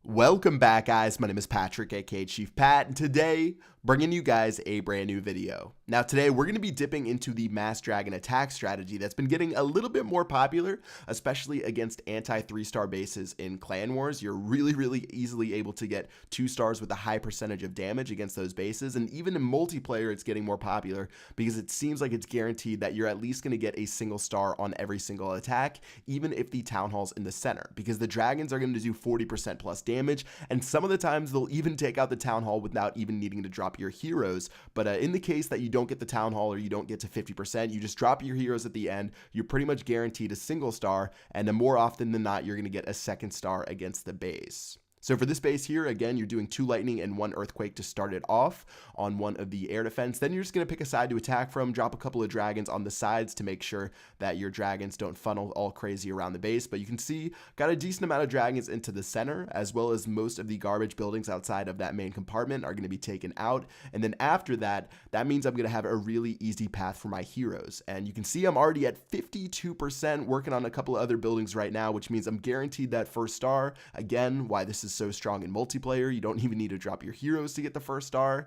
Welcome back, guys. My name is Patrick, aka Chief Pat, and today bringing you guys a brand new video. Now today we're going to be dipping into the Mass Dragon attack strategy that's been getting a little bit more popular, especially against anti 3-star bases in Clan Wars. You're really easily able to get 2 stars with a high percentage of damage against those bases, and even in multiplayer it's getting more popular because it seems like it's guaranteed that you're at least going to get a single star on every single attack, even if the Town Hall's in the center, because the dragons are going to do 40% plus damage, and some of the times they'll even take out the Town Hall without even needing to drop your heroes. But in the case that you don't get the Town Hall or you don't get to 50%, you just drop your heroes at the end. You're pretty much guaranteed a single star, and more often than not, you're going to get a second star against the base. So for this base here, again, you're doing 2 lightning and 1 earthquake to start it off on one of the air defense. Then you're just going to pick a side to attack from, drop a couple of dragons on the sides to make sure that your dragons don't funnel all crazy around the base. But you can see, got a decent amount of dragons into the center, as well as most of the garbage buildings outside of that main compartment are going to be taken out. And then after that, that means I'm going to have a really easy path for my heroes. And you can see I'm already at 52%, working on a couple of other buildings right now, which means I'm guaranteed that first star. Again, why this is so strong in multiplayer. You don't even need to drop your heroes to get the first star.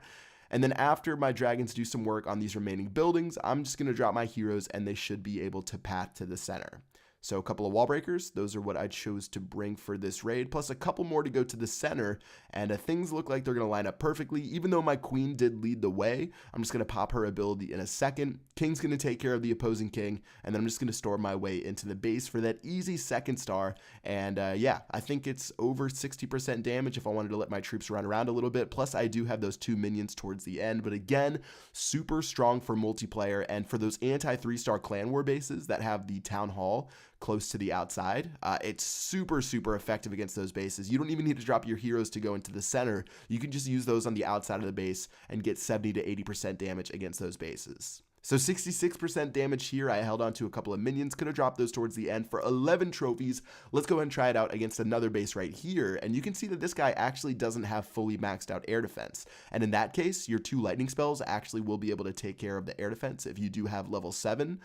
And then after my dragons do some work on these remaining buildings, I'm just going to drop my heroes and they should be able to path to the center. So a couple of wall breakers, those are what I chose to bring for this raid, plus a couple more to go to the center, and things look like they're going to line up perfectly. Even though my queen did lead the way, I'm just going to pop her ability in a second. King's going to take care of the opposing king, and then I'm just going to store my way into the base for that easy second star. And yeah, I think it's over 60% damage if I wanted to let my troops run around a little bit, plus I do have those 2 minions towards the end. But again, super strong for multiplayer, and for those anti 3-star clan war bases that have the Town Hall close to the outside, it's super effective against those bases. You don't even need to drop your heroes to go into the center. You can just use those on the outside of the base and get 70 to 80% damage against those bases. So 66% damage here. I held on to a couple of minions, could have dropped those towards the end for 11 trophies. Let's go ahead and try it out against another base right here, and you can see that this guy actually doesn't have fully maxed out air defense, and in that case your 2 lightning spells actually will be able to take care of the air defense if you do have level 7.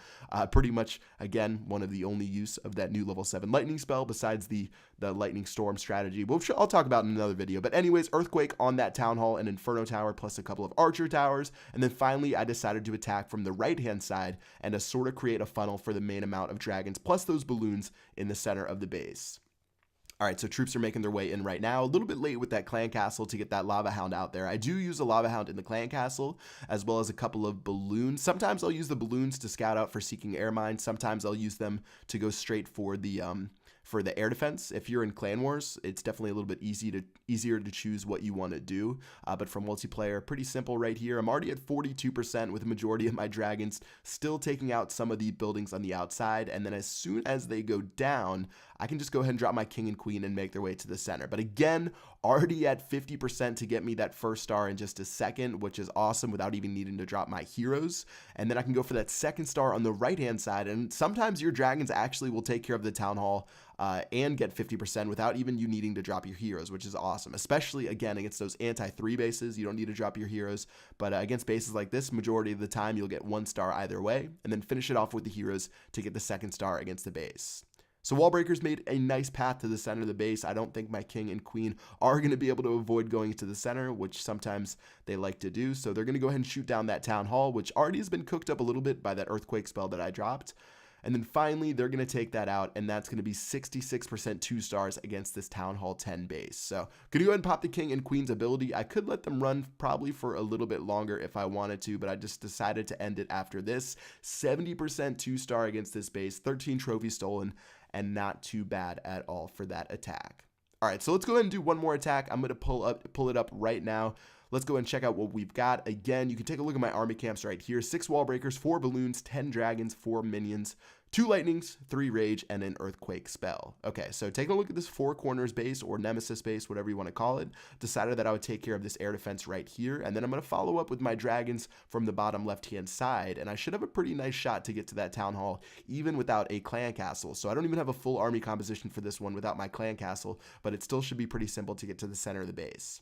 Pretty much, again, one of the only use of that new level 7 lightning spell besides the lightning storm strategy, which I'll talk about in another video. But anyways, earthquake on that Town Hall and Inferno Tower, plus a couple of archer towers, and then finally I decided to attack from the right hand side and to sort of create a funnel for the main amount of dragons plus those balloons in the center of the base. Alright, so troops are making their way in right now. A little bit late with that clan castle to get that lava hound out there. I do use a lava hound in the clan castle, as well as a couple of balloons. Sometimes I'll use the balloons to scout out for seeking air mines. Sometimes I'll use them to go straight for the air defense. If you're in Clan Wars, it's definitely a little bit easier to choose what you want to do. But for multiplayer, pretty simple right here. I'm already at 42% with the majority of my dragons still taking out some of the buildings on the outside. And then as soon as they go down, I can just go ahead and drop my king and queen and make their way to the center. But again, already at 50% to get me that first star in just a second, which is awesome without even needing to drop my heroes. And then I can go for that second star on the right hand side. And sometimes your dragons actually will take care of the Town Hall and get 50% without even you needing to drop your heroes, which is awesome, especially again against those anti-3 bases. You don't need to drop your heroes, but against bases like this, majority of the time you'll get 1 star either way, and then finish it off with the heroes to get the second star against the base. So wall breakers made a nice path to the center of the base. I don't think my king and queen are going to be able to avoid going to the center, which sometimes they like to do. So they're going to go ahead and shoot down that Town Hall, which already has been cooked up a little bit by that earthquake spell that I dropped. And then finally, they're going to take that out, and that's going to be 66% 2 stars against this Town Hall 10 base. So, could you go ahead and pop the king and queen's ability? I could let them run probably for a little bit longer if I wanted to, but I just decided to end it after this. 70% 2 star against this base, 13 trophies stolen, and not too bad at all for that attack. All right, so let's go ahead and do one more attack. I'm going to pull it up right now. Let's go and check out what we've got. Again, you can take a look at my army camps right here. 6 wall breakers, 4 balloons, 10 dragons, 4 minions, 2 lightnings, 3 rage, and an earthquake spell. Okay, so taking a look at this 4 corners base or nemesis base, whatever you want to call it, decided that I would take care of this air defense right here, and then I'm going to follow up with my dragons from the bottom left-hand side, and I should have a pretty nice shot to get to that Town Hall, even without a clan castle. So I don't even have a full army composition for this one without my clan castle, but it still should be pretty simple to get to the center of the base.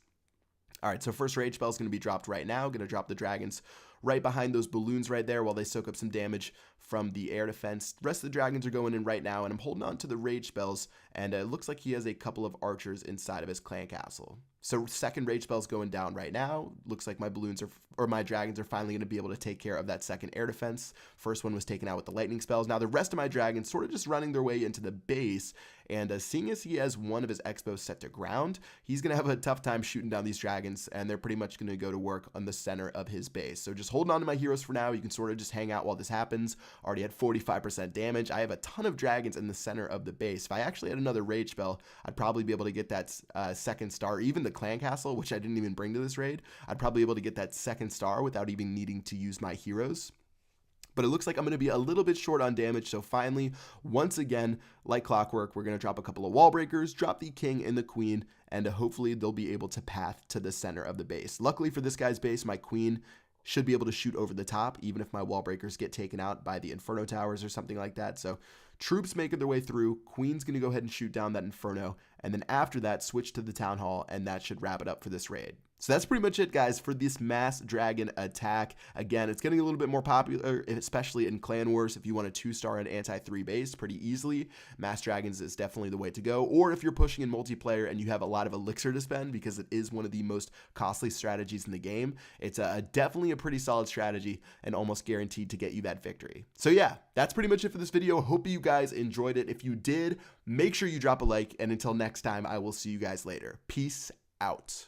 All right, so first rage spell is going to be dropped right now. Going to drop the dragons right behind those balloons right there while they soak up some damage from the air defense. The rest of the dragons are going in right now, and I'm holding on to the rage spells, and it looks like he has a couple of archers inside of his clan castle. So second rage spell's going down right now. Looks like my balloons or my dragons are finally going to be able to take care of that second air defense. First one was taken out with the lightning spells. Now the rest of my dragons sort of just running their way into the base, and seeing as he has one of his X-bows set to ground, he's going to have a tough time shooting down these dragons, and they're pretty much going to go to work on the center of his base. So just holding on to my heroes for now. You can sort of just hang out while this happens. Already had 45% damage. I have a ton of dragons in the center of the base. If I actually had another rage spell, I'd probably be able to get that second star, even the clan castle, which I didn't even bring to this raid. I'd probably be able to get that second star without even needing to use my heroes. But it looks like I'm going to be a little bit short on damage, so finally, once again, like clockwork, we're going to drop a couple of wall breakers, drop the king and the queen, and hopefully they'll be able to path to the center of the base. Luckily for this guy's base, my queen should be able to shoot over the top, even if my wall breakers get taken out by the Inferno towers or something like that. So troops making their way through, queen's going to go ahead and shoot down that Inferno, and then after that, switch to the town hall, and that should wrap it up for this raid. So that's pretty much it, guys, for this mass dragon attack. Again, it's getting a little bit more popular, especially in Clan Wars. If you want a 2-star and anti-3 base pretty easily, mass dragons is definitely the way to go. Or if you're pushing in multiplayer and you have a lot of elixir to spend, because it is one of the most costly strategies in the game, it's definitely a pretty solid strategy and almost guaranteed to get you that victory. So yeah, that's pretty much it for this video. Hope you guys enjoyed it. If you did, make sure you drop a like, and until next time, I will see you guys later. Peace out.